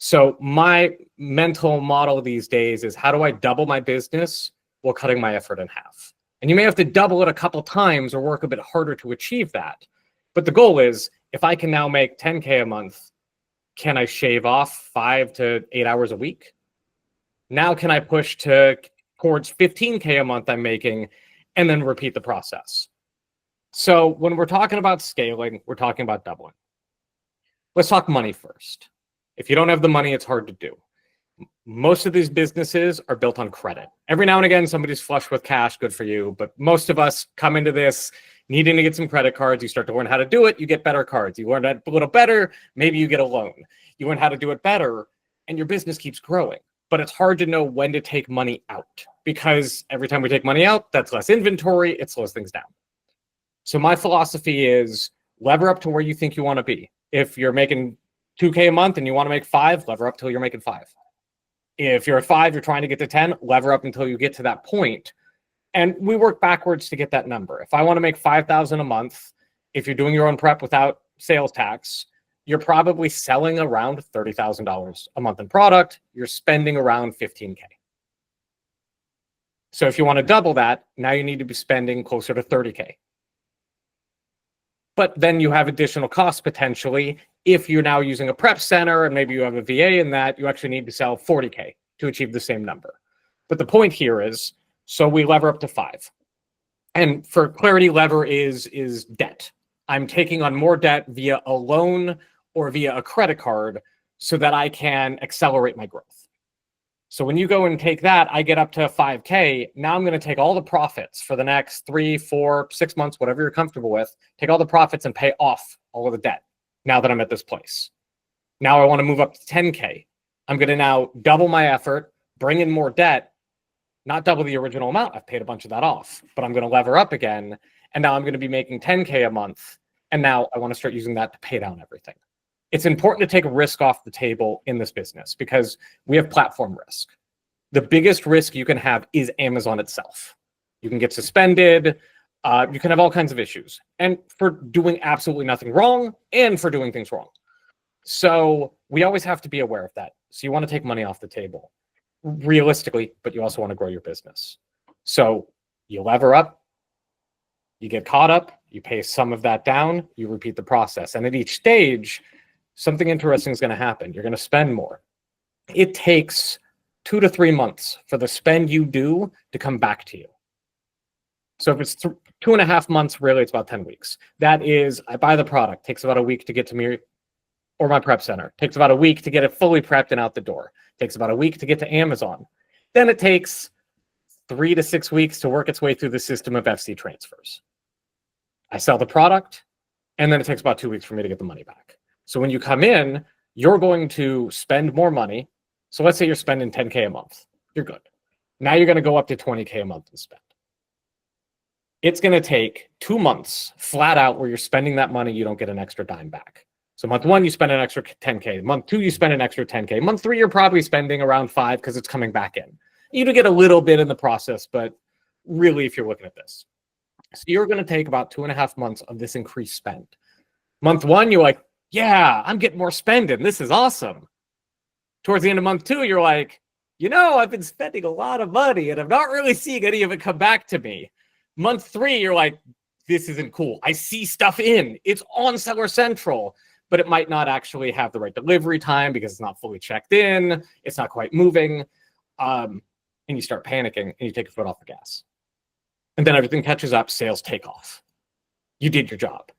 So my mental model these days is, how do I double my business while cutting my effort in half? And you may have to double it a couple times or work a bit harder to achieve that. But the goal is, if I can now make 10K a month, can I shave off 5 to 8 hours a week? Now can I push towards 15K a month I'm making, and then repeat the process? So when we're talking about scaling, we're talking about doubling. Let's talk money first. If you don't have the money, it's hard to do. Most of these businesses are built on credit. Every now and again, somebody's flush with cash, good for you. But most of us come into this needing to get some credit cards. You start to learn how to do it, you get better cards. You learn that a little better, maybe you get a loan. You learn how to do it better, and your business keeps growing. But it's hard to know when to take money out, because every time we take money out, that's less inventory, it slows things down. So my philosophy is, lever up to where you think you want to be. If you're making 2K a month and you want to make 5, lever up till you're making 5. If you're at 5, you're trying to get to 10, lever up until you get to that point. And we work backwards to get that number. If I want to make 5,000 a month, if you're doing your own prep without sales tax, you're probably selling around $30,000 a month in product. You're spending around 15K. So if you want to double that, now you need to be spending closer to 30K. But then you have additional costs potentially. If you're now using a prep center and maybe you have a VA in that, you actually need to sell 40K to achieve the same number. But the point here is, so we lever up to 5. And for clarity, lever is debt. I'm taking on more debt via a loan or via a credit card so that I can accelerate my growth. So when you go and take that, I get up to 5K. Now I'm going to take all the profits for the next 3, 4, 6 months, whatever you're comfortable with, take all the profits and pay off all of the debt now that I'm at this place. Now I want to move up to 10K. I'm going to now double my effort, bring in more debt, not double the original amount. I've paid a bunch of that off, but I'm going to lever up again. And now I'm going to be making 10K a month. And now I want to start using that to pay down everything. It's important to take risk off the table in this business because we have platform risk. The biggest risk you can have is Amazon itself. You can get suspended. You can have all kinds of issues, and for doing absolutely nothing wrong and for doing things wrong. So we always have to be aware of that. So you want to take money off the table realistically, but you also want to grow your business. So you lever up, you get caught up, you pay some of that down, you repeat the process. And at each stage, something interesting is going to happen. You're going to spend more. It takes 2 to 3 months for the spend you do to come back to you. So if it's 2.5 months, really, it's about 10 weeks. That is, I buy the product, takes about a week to get to me or my prep center. Takes about a week to get it fully prepped and out the door. Takes about a week to get to Amazon. Then it takes 3 to 6 weeks to work its way through the system of FC transfers. I sell the product, and then it takes about 2 weeks for me to get the money back. So when you come in, you're going to spend more money. So let's say you're spending 10K a month. You're good. Now you're going to go up to 20K a month and spend. It's going to take 2 months flat out where you're spending that money. You don't get an extra dime back. So month 1, you spend an extra 10K. Month 2, you spend an extra 10K. Month 3, you're probably spending around 5 because it's coming back in. You do get a little bit in the process, but really, if you're looking at this. So you're going to take about 2.5 months of this increased spend. Month 1, you're like, yeah, I'm getting more spending. This is awesome. Towards the end of month 2, you're like, I've been spending a lot of money and I'm not really seeing any of it come back to me. Month 3, you're like, this isn't cool. I see stuff in. It's on Seller Central, but it might not actually have the right delivery time because it's not fully checked in. It's not quite moving. And you start panicking and you take your foot off the gas. And then everything catches up, sales take off. You did your job.